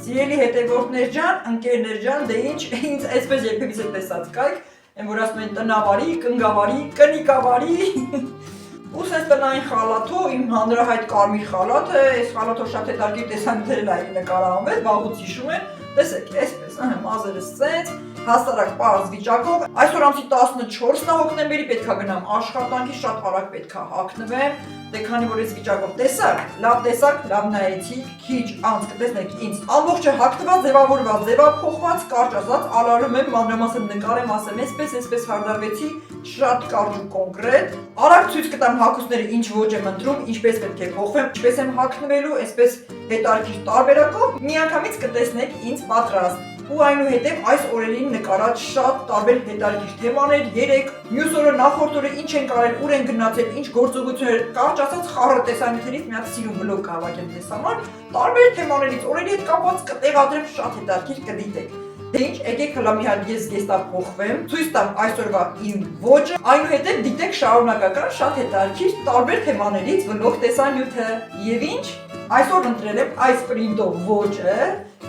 Սիրելի հետևորդներ ջան, ընկերներ ջան, դե ինչ, ինձ այսպես երբևիցե տեսած կայք, են որ ասում են տնավարի, կնգավարի, կնիկավարի։ Ու սենց տնային խալաթով, իմ հանրահայտ կարմիր խալաթը, այս խալաթով շատ հետաքրքիր տեսանյութերել այլ նկարահանվել, վաղուց հիշում են, տեսեք, այսպես, մազերս սենց, հասարակ պարզ վիճակով, այսօր ամսի 14-ն է հոկտեմբերի, պետքա գնամ աշխատանքի, շատ արագ պետքա հագնվեմ, դե քանի որ այս վիճակով տեսակ, լավ նայեցի, քիչ անց կտեսնեք ինձ ամբողջը հագնված, ձևավորված, ձևափոխված, կարճ ասած, ալարում եմ, մանրամասն նկարեմ, ասեմ, այսպես հարդարվեցի, շատ կարճ ու կոնկրետ, արագ ցույց կտամ հագուստները ինչ ոճ եմ ընտրում, ինչպես պետք է փոխվեմ, ինչպես եմ հագնվելու, այսպես հետաքրքիր տարբերակով, միանգամից կտեսնեք ինձ պատրաստ։ Ու այնուհետև այս օրերին նկարած շատ տարբեր հետաքրքիր թեմաներ, 3, մյուս օրը նախորդ օրը ինչ են կարել, ուր են գնացել, ինչ գործողություններ, կարճ ասած խառը տեսանյութերից մի հատ սիրուն բլոգ կհավաքեմ ձեզ համար, տարբեր թեմաներից օրերի հետ կապված կտեղադրեմ, շատ հետաքրքիր կդիտեք։ Դե ինչ, եկեք հլա մի հատ ես գեստա փոխվեմ, ցույց տամ այսօրվա իմ ոճը, այնուհետև դիտեք շարունակական շատ հետաքրքիր տարբեր թեմաներից վլոգ տեսանյութը։ Եվ ինչ, այսօր ընտրել եմ այս պրինտով ոճը,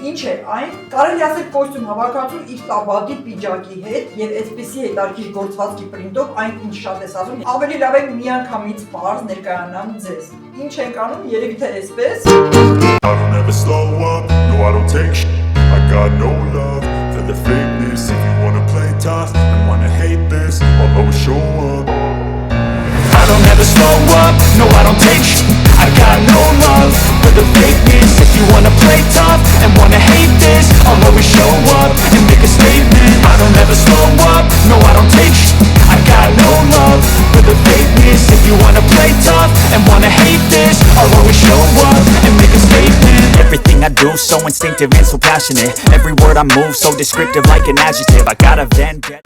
ինչ է այն, կարելի ասել կոստյում հավաքածու իր տաբատի պիջակի հետ եւ այսպեսի հետաքրքիր գործվածքի պրինտով այն ինչ շատ ես ասում, ավելի լավ է միանգամից պարզ ներկայանամ ձեզ։ Ինչ ենք անում, երևի թե այսպես։ I don't ever slow up, no I don't take shit. I got no love for the fakeness. If you wanna play tough and wanna hate this, I'll always show up. I don't ever slow up, no I don't take shit. I got no love for the fakeness. If you wanna play tough and wanna hate this, I'll always show up and make a statement. I don't ever slow up, no I don't take shit. I got no love for the fakeness. If you wanna play tough and wanna hate this, I'll always show up and make a statement. Everything I do so instinctive and so passionate. Every word I move so descriptive like an adjective. I got a vendetta.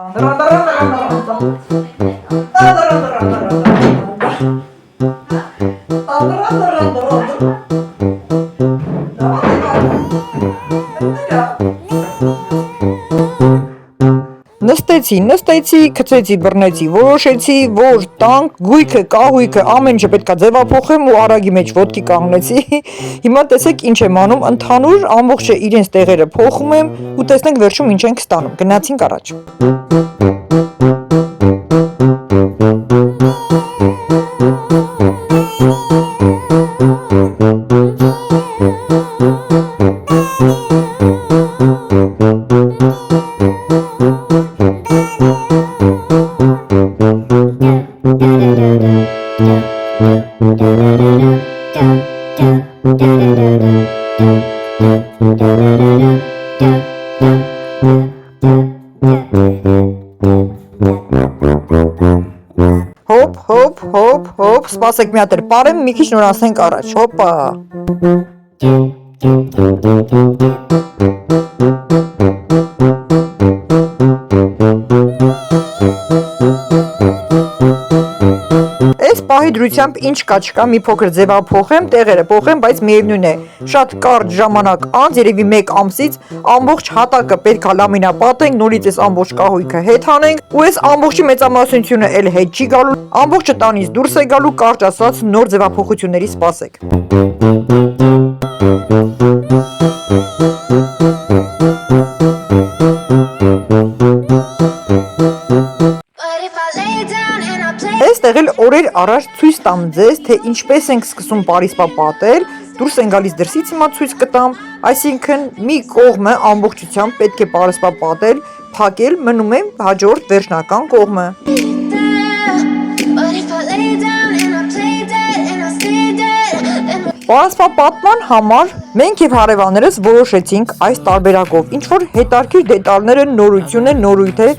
Նստեցի, քցեցի, բռնեցի, որոշեցի, որ տանք, գույքը, կահույքը, ամեն ինչ պետքա ձևափոխեմ ու արագի մեջ ոտքի կանգնեցի։ Հիմա տեսեք ինչ եմ անում, ընդհանուր ամբողջը իրենց տեղերը փոխում եմ ու տեսնենք վերջում ինչ ենք ստանում։ Գնացինք առաջ։ Հոպ, սպասեք մի հատ պարեմ, մի քիչ նորացնենք առաջ, հոպա։ Այս պահի դրությամբ ինչ կա չկա մի փոքր ձևափոխեմ, տեղերը փոխեմ, բայց միևնույն է, շատ կարճ ժամանակ անց, երևի 1 ամսից ամբողջ հատակը պետքա լամինապատենք, նորից այս ամբողջ կահույքը հետ հանենք ու այս ամբողջի մեծամասնությունը էլ հետ չի գալու, ամբողջը տանից դուրս է գալու, կարճ ասած նոր ձևափոխությունների սպասեք։ Այստեղ էլ օրեր առաջ ցույց տամ ձեզ, թե ինչպես ենք սկսում պարիսպա պատել, դուրս են գալիս դրսից հիմա ցույց կտամ, այսինքն մի կողմը ամբողջությամբ պետք է պարիսպա պատել, փակել, մնում է հաջորդ վերջնական կողմը։ Պարիսպա պատման համար մենք եւ հարևաններս որոշեցինք այս տարբերակով, ինչ որ հետաքրքիր դետալները, նորույթ է,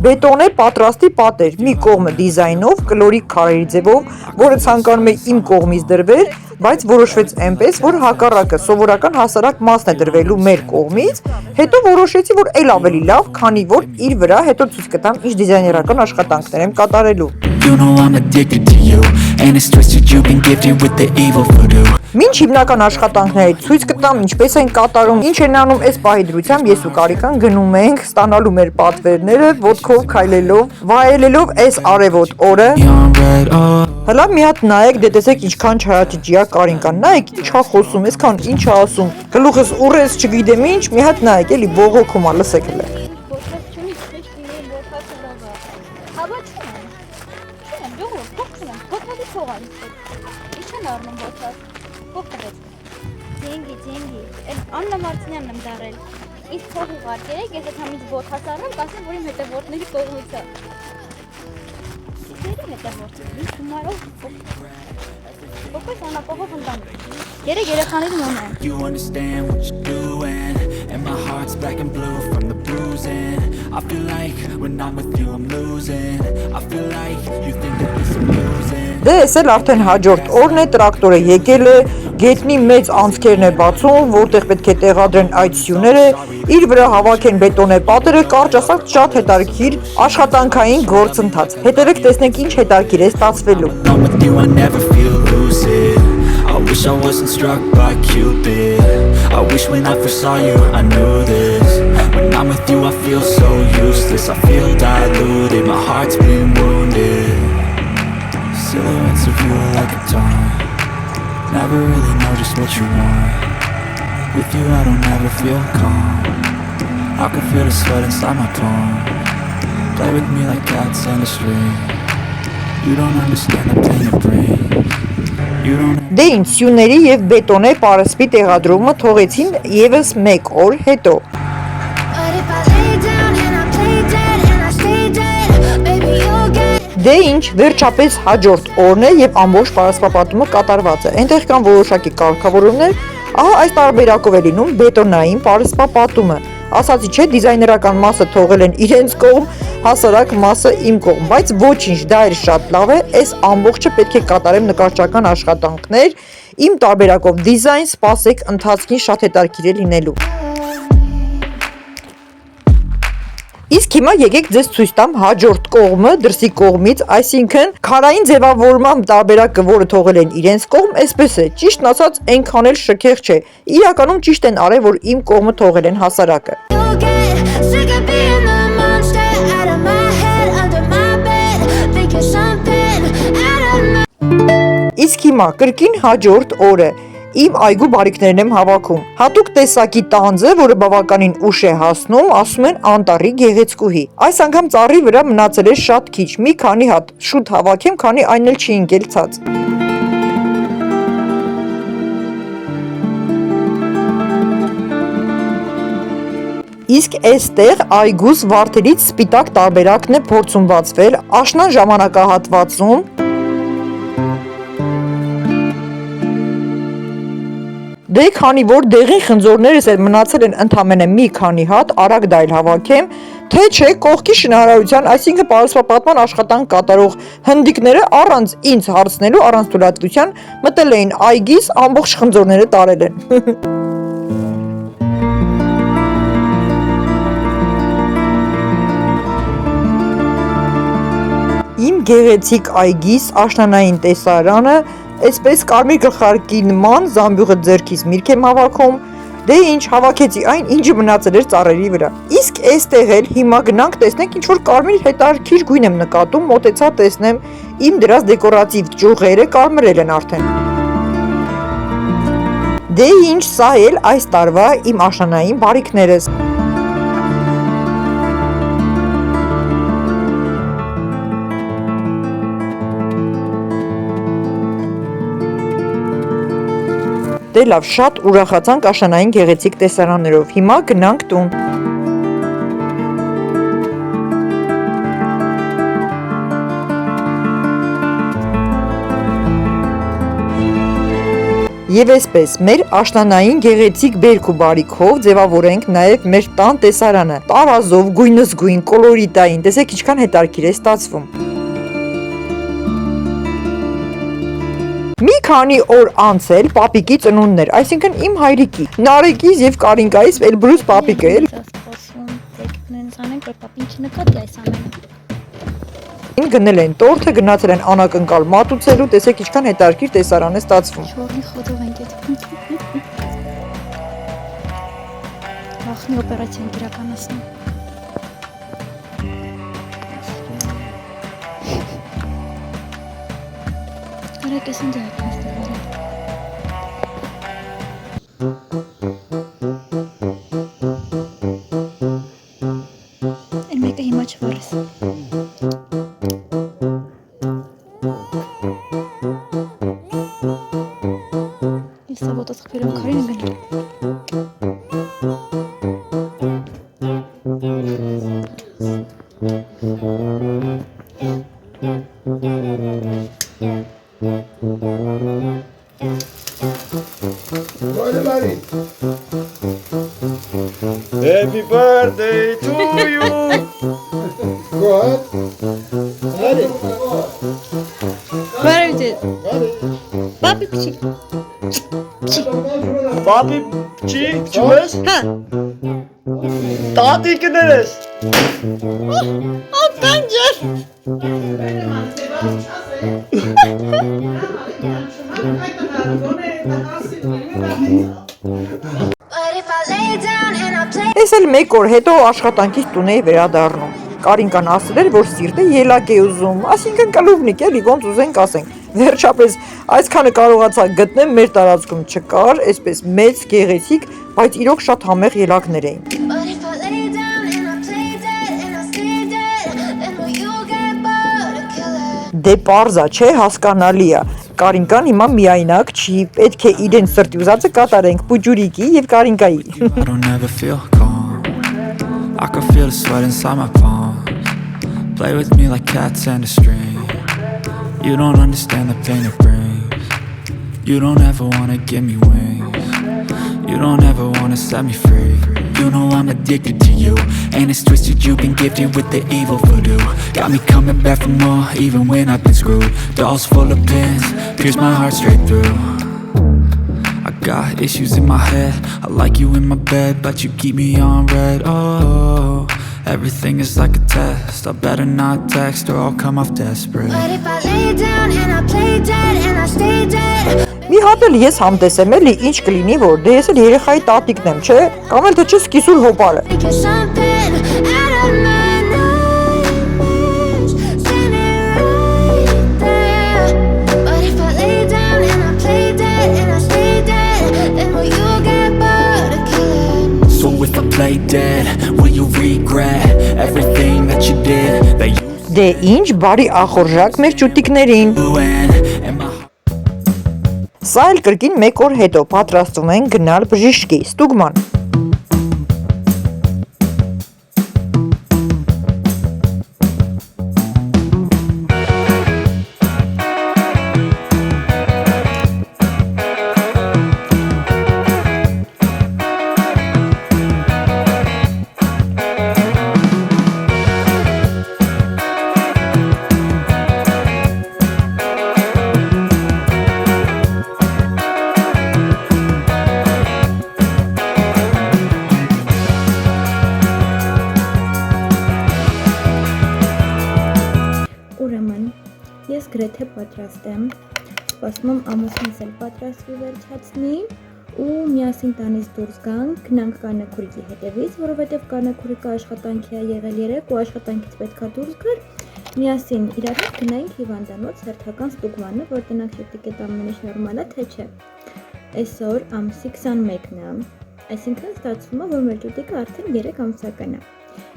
բետոնե պատրաստի պատեր, մի կողմը դիզայնով, կլորիկ քարերի ձևով, որը ցանկանում է իմ կողմից դրվել, բայց որոշվեց այնպես, որ հակառակը սովորական հասարակ մասն է դրվելու մեր կողմից, հետո որոշեցի, որ էլ ավելի լավ, քանի որ իր վրա հետո ցույց կտամ ինչ դիզայներական աշխատանքներ եմ կատարելու։ You know I'm addicted to you, and it's twisted you've been gifted with the evil voodoo. Մինչ հիմնական աշխատանքների ցույց կտամ, ինչպես են կատարում, ինչ են անում այս պահի դրությամբ, ես ու Կարիկան գնում ենք ստանալու մեր պատվերները, ոտքով քայլելով, վայելելով այս արևոտ օրը։ Հլա մի հատ նայեք, դե տեսեք ինչքան չարաճճիա Կարինկան, նայեք ինչա խոսում, այսքան ինչա ասում, գլուխս ուռես չգիտեմ ինչ, մի հատ նայեք էլի բողոքում ա, լսեք հլը։ Աննա Մարտինյանն եմ դարել, ինձ փող ուղարկերեք, ես այդ համից ոտհաս առնեմ, կասեմ, որ իմ հետևորդների կողմից է։ Սիքերի հետևորդների, գումարով ոքոս անապողով ընդանում, երեք երեխաների մոմա։ You understand what you're doing, and my heart's black and blue from the bruising. I feel like when I'm with you I'm losing. I feel like you think that this is amusing. Դե ես էլ արդեն հաջորդ օրն է, տրակտորը եկել է, գետնի մեծ անցքերն է բացում, որտեղ պետք է տեղադրեն այդ սյուները, իր վրա հավաքեն բետոնե պատերը, կարճ ասած շատ հետարքիր աշխատանքային գործընթաց։ Հետևեք տեսնենք ինչ հետարքիր է ստացվելու։ I'm with you I never feel lucid. I wish I wasn't struck by Cupid. I wish when I first saw you I knew this. When I'm with you I feel so useless. I feel diluted, my heart's been wounded. Silhouettes of you are like a taunt. Never really know just what you want. With you I don't ever feel calm. I can feel the sweat inside my palm. Play with me like cats on a string. You don't understand the pain it brings. You don't. Դե ինչ սյուների եւ բետոնե պարսպի տեղադրումը թողեցին եւս մեկ օր հետո։ But if I lay down and I play dead and I stay dead, baby you'll get. Դե ինչ, վերջապես հաջորդ օրն է եւ ամբողջ պարսպապատումը կատարված է։ Այնտեղ կան որոշակի կարգավորումներ, ահա այս տարբերակով է լինում բետոնային պարսպապատումը։ Ասացի չէ, դիզայներական մասը թողել են իրենց կողմ, հասարակ մասը իմ կողմ, բայց ոչինչ, դա էր շատ լավ է, այս ամբողջը պետք է կատարեմ նկարչական աշխատանքներ, իմ տարբերակով դիզայն, սպասեք ընթացքին շատ հետարքիր է լինելու։ Իսկ հիմա եկեք ձեզ ցույց տամ հաջորդ կողմը դրսի կողմից, այսինքն քարային ձևավորման տարբերակը, որը թողել են իրենց կողմ, այսպես է, ճիշտն ասած, այնքան էլ շքեղ չէ։ Իրականում ճիշտ են արել, որ իմ կողմը թողել են հասարակը։ You'll get sick of being the monster out of my head, under my bed, thinking something out of my. Իսկ հիմա կրկին հաջորդ օրը իմ այգու բարիկներն եմ հավաքում։ Հատուկ տեսակի տանձը, որը բավականին ուշ է հասնում, ասում են անտառի գեղեցկուհի։ Այս անգամ ծառի վրա մնացել է շատ քիչ, մի քանի հատ, շուտ հավաքեմ, քանի այն էլ չի ընկել ցած։ Իսկ այստեղ այգուս վարդերից սպիտակ տարբերակն է փորձում բացվել, աշնան ժամանակահատվածում Դե քանի որ դեղին խնձորներս էլ մնացել են ընդամենը մի քանի հատ, արագ դա էլ հավաքեմ, թե չէ կողքի շինարարության, այսինքն պարսպապատման աշխատանք կատարող հնդիկները առանց ինձ հարցնելու, առանց թույլատվության մտել էին այգիս, ամբողջ խնձորները տարել են։ Իմ գեղեցիկ այգիս աշնանային տեսարանը Այսպես կարմիր գլխարկի նման զամբյուղը ձեռքից միրգ եմ հավաքում, դե ինչ հավաքեցի այն, ինչը մնացել էր ծառերի վրա։ Իսկ այստեղ էլ հիմա գնանք տեսնենք ինչ որ կարմիր հետարքիր գույն եմ նկատում, մոտեցա տեսնեմ իմ դրած դեկորատիվ ճյուղերը կարմրել են արդեն։ Դե ինչ, սա էլ այս տարվա իմ աշնանային բարիկներս։ Դե լավ, շատ ուրախացանք աշնանային գեղեցիկ տեսարաններով, հիմա գնանք տուն։ Եվ այսպես, մեր աշնանային գեղեցիկ բերք ու բարիքով ձևավորենք նաև մեր տան տեսարանը, տարազով, գույնզգույն, կոլորիտային, տեսեք ինչքան հետարքիր է ստացվում։ Մի քանի օր անց էլ պապիկի ծնունդներ, այսինքն իմ հայրիկի, Նարեկից եւ Կարինկայից Էլբրուս պապիկը էլ գնել են տորթը, գնացել են անակնկալ մատուցելու, տեսեք ինչքան հետարքիր տեսարան է ստացվում։ Չորնի խոդով ենք այդ։ Վախնի օպերացիա ենք իրականացնում։ Արեք ես ինձ այդքան ստեղել։ Այն մեկը հիմա չվարես։ Ես սավոտած խփերում քարին եմ գնել։ Happy birthday to you. Բարև ձեզ։ Պապի փչի։ Papi, chi, chumes? Հա։ Tati kederes. Ականջեր։ But if I lay down and I play Ես էլ մեկ օր հետո աշխատանքից տուն էի վերադառնում։ Կարինկան ասել էր, որ սիրտը ելակ է ուզում, այսինքն կլուբնիկ էլի ոնց ուզենք ասենք։ Վերջապես այսքանը կարողացա գտնել մեր տարածքում չկար, այսպես մեծ, գեղեցիկ, բայց իրոք շատ համեղ ելակներ էին։ But if I lay down and I play dead and I stay dead, then will you get bored of killing? Դե պարզա չէ, հասկանալի է։ Կարինկան հիմա միայնակ չի, պետք է իրեն սրտի ուզածը կատարենք Պուջուրիկի եւ Կարինկայի։ I don't ever feel calm. I can feel the sweat inside my palms. Play with me like cats and a string. You don't understand the pain it brings. You don't ever wanna give me wings. You don't ever wanna set me free. You know I'm addicted to you, and it's twisted. You've been gifted with the evil voodoo. Got me coming back for more, even when I've been screwed. Dolls full of pins, pierce my heart straight through. I got issues in my head. I like you in my bed, but you keep me on red. Oh, everything is like a test. I better not text or I'll come off desperate. But if I lay down and I play dead and I stay dead, Մի հատ էլ ես համտեսեմ էլի ինչ կլինի, որ դե ես էլ երեխայի տատիկն եմ, չէ՞։ Կամ էլ թե չէ սկիսուր հոպարը։ making something out of my nightmares, standing right there. But if I lay down and I play dead and I stay dead, then will you get bored of killing? So if I play dead, will you regret everything that you did? That you Դե ինչ բարի ախորժակ մեր ճուտիկներին։ and my Սա էլ կրկին մեկ օր հետո պատրաստվում են գնալ բժիշկի, ստուգման։ Ուրեմն, ես գրեթե պատրաստ եմ, սպասում եմ ամուսինս էլ պատրաստվի վերջացնի ու միասին տանից դուրս գանք, գնանք կանեքուրիկի հետևից, որովհետև կանեքուրիկը աշխատանքի է եղել երեկ ու աշխատանքից պետքա դուրս գար, միասին իրար հետ գնանք հիվանդանոց հերթական ստուգմանը, որ տնանք շուտիկ այդ ամեն ինչ նորմալ է, թե չէ։ Այսօր ամսի 21-ն է, այսինքն ստացվում է, որ մեր ճուտիկը արդեն 3 ամսական է։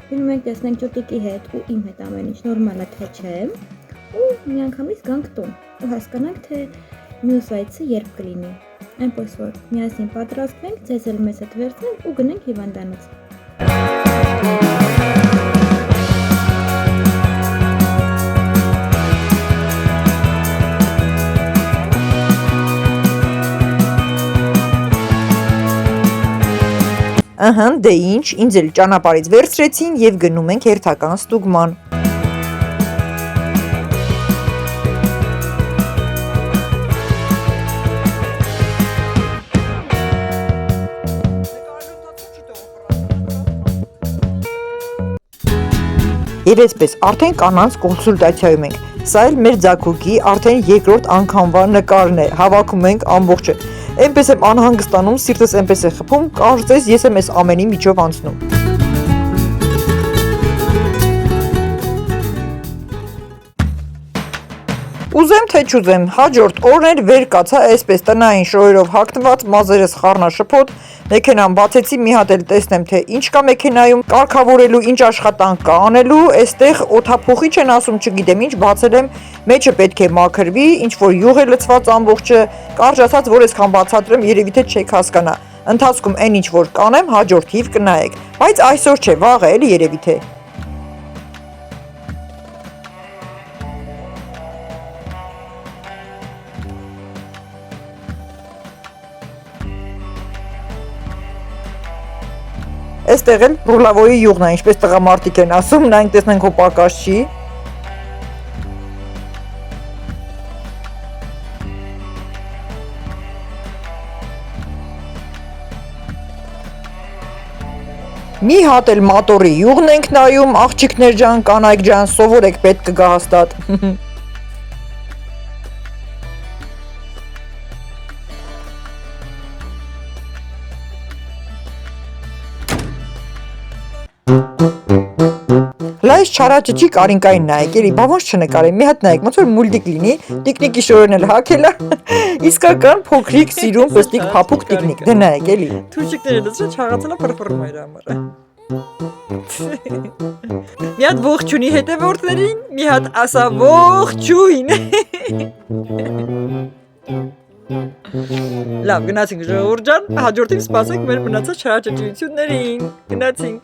Գնում ենք տեսնենք ճուտիկի հետ ու իմ հետ ամեն ինչ նորմալ է թե չէ ու միանգամից գանք տուն ու հասկանանք թե մյուս այցը երբ կլինի։ Այնպես որ միասին պատրաստվենք, ձեզ էլ մեզ հետ վերցնենք ու գնենք հիվանդանոց։ Ահա, դե ինչ, ինձ էլ ճանապարհից վերցրեցին եւ գնում ենք հերթական ստուգման։ Եվ այսպես, արդեն կանանց կոնսուլտացիայում ենք։ Սա էլ մեր ձագուկի արդեն երկրորդ անգամվա նկարն է, հավաքում ենք ամբողջը։ Էնպես եմ անհանգստանում, սիրտս էնպես է խփում, կարծես ես եմ այս ամենի միջով անցնում։ Ուզեմ թե չուզեմ, հաջորդ օրն էր վեր կացա այսպես տնային շոյերով հագնված, մազերս խառնաշփոթ, մեքենան բացեցի մի հատ էլ տեսնեմ թե ինչ կա մեքենայում, կարգավորելու ինչ աշխատանք կա անելու, այստեղ օդափոխիչ են ասում, չգիտեմ ինչ, բացել եմ, մեջը պետք է մաքրվի, ինչ որ յուղ է լցված ամբողջը, կարճ ասած, որ այսքան բացատրեմ, երևի թե չեք հասկանա։ Ընթացքում այն ինչ որ կանեմ, հաջորդ հիվ կնայեք, բայց այսօր չէ, վաղը էլի երևի թե։ Այստեղ էլ ռուլավոյի յուղն է, ինչպես տղամարդիկ են ասում, նայենք տեսնենք հո պակաս չի։ Մի հատ էլ մատորի յուղն ենք նայում, աղջիկներ ջան, կանայք ջան, սովորեք պետք կգա հաստատ։ Լայս չարաճճի կարինկային նայեք, էլի, բա ոնց չնկարեմ, մի հատ նայեք, ոնց որ մուլտիկ լինի, տիկնիկի շորեն էլ հագել է, իսկական փոքրիկ սիրուն պստիկ փափուկ տիկնիկ, դե նայեք, էլի։ Թուրքիկները լցրած չաղացել է փրփրում իր համար։ Մի հատ ողջունի հետևորդներին, մի հատ ասա ողջույն։ Լավ, գնացինք ժողովուրդ ջան, հաջորդիվ սպասենք մեր մնացած չարաճճիություններին, գնացինք։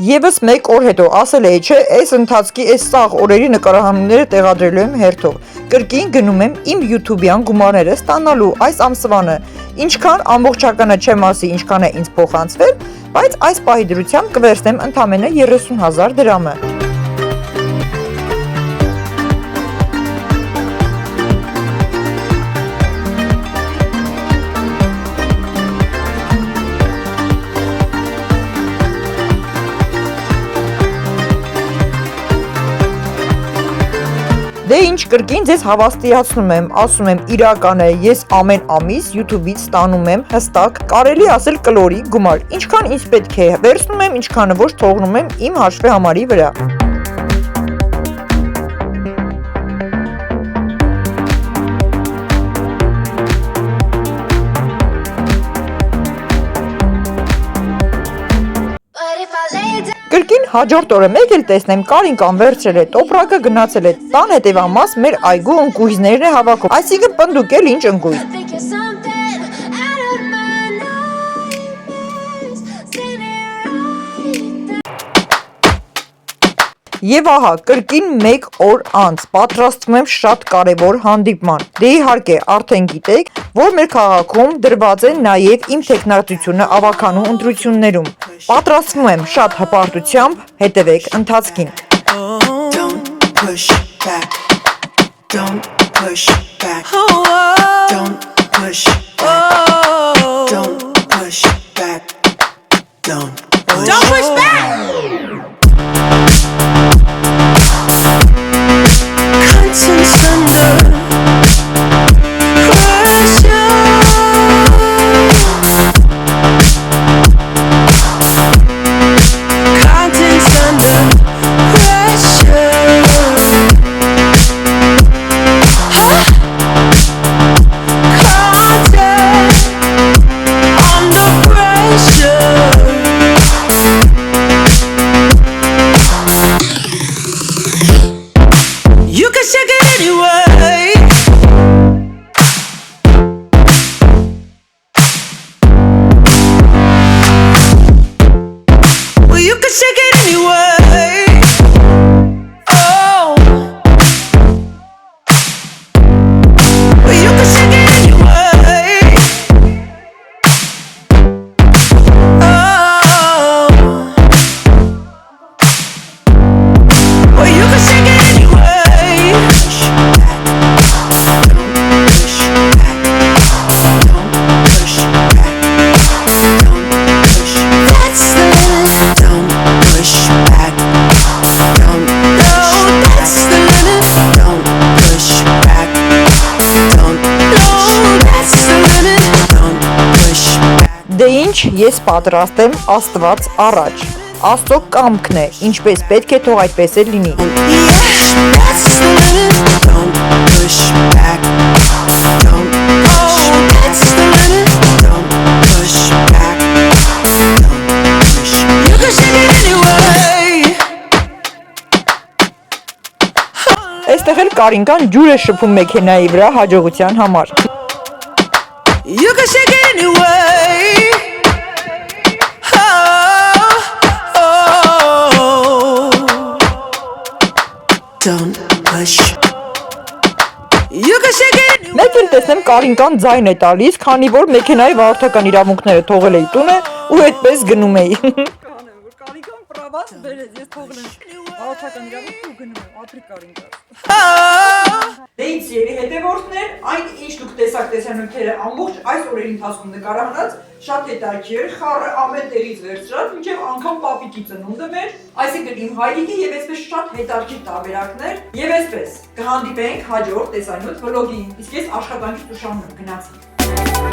Եվս մեկ օր հետո ասել էի, չէ, այս ընթացքի այս սաղ օրերի նկարահանումները տեղադրելու եմ հերթով։ Կրկին գնում եմ իմ YouTube-յան գումարները ստանալու այս ամսվանը։ Ինչքան ամբողջականը չեմ ասի, ինչքան է ինձ փոխանցվել, բայց այս պահի դրությամբ կվերցնեմ ընդամենը 30,000 դրամը։ Դե ինչ կրկին ձեզ հավաստիացնում եմ, ասում եմ իրական է, ես ամեն ամիս YouTube-ից ստանում եմ հստակ, կարելի ասել կլորի գումար, ինչքան ինձ պետք է, վերցնում եմ, ինչքանը ոչ թողնում եմ իմ հաշվի համարի վրա։ Կրկին հաջորդ օրը մեկ էլ տեսնեմ Կարինկան վերցրել է տոպրակը գնացել է տան հետևամաս մեր այգու ընկույզներն է հավաքում, այսինքն պնդուկ էլ ինչ ընկույզ։ Եվ ահա, կրկին մեկ օր անց պատրաստվում եմ շատ կարևոր հանդիպման։ Դե իհարկե, արդեն գիտեք, որ մեր քաղաքում դրված է նաև իմ թեկնածությունը ավականու ընտրություններում։ Պատրաստվում եմ շատ հպարտությամբ, հետևեք ընթացքին։ Don't push back. Don't push back. Don't push back. Don't push back. Don't push back. Conscience under pressure. Conscience under pressure. Huh? Conscience under pressure. You can shake it anyway. Well, you can shake it anyway. Oh. Well, you can shake it anyway. Oh. Well, you can shake it anyway. That's the limit. Don't push back. Don't no, that's the limit. Don't push back. Don't no, that's the limit. Don't push back. Դե ինչ, ես պատրաստ եմ Աստված առաջ։ Աստծո կամքն է, ինչպես պետք է թող այդպես էլ լինի։ That's the limit. Don't push back. Don't push. That's the limit. Don't push back. Don't push. You can shake it anyway. Այստեղ էլ Կարինկան ջուր է շփում մեքենայի վրա հաջողության համար։ You can shake it anyway. Don't push. You can shake it anyway. Մեկ էլ տեսնեմ Կարինկան ձայն է տալիս, քանի որ մեքենայի վարորդական իրավունքները թողել էի տունը ու այդպես գնում էի։ Կարինկան պրավաս բերեց, ես թողել եմ վարորդական իրավունք ու գնում եմ, ապրի Կարինկա։ Դե ինչ սիրելի հետևորդներ, այն ինչ դուք տեսաք տեսանյութերը ամբողջ այս օրերի ընթացքում նկարահանած շատ հետաքրքիր, խառը ամեն տեղից վերցրած, մինչև անգամ պապիկի ծնունդը մեր, այսինքն իմ հայրիկի եւ այսպես շատ հետաքրքիր տարբերակներ, եւ այսպես կհանդիպենք հաջորդ տեսանյութ վլոգին, իսկ ես աշխատանքից ուշանում եմ, գնացի։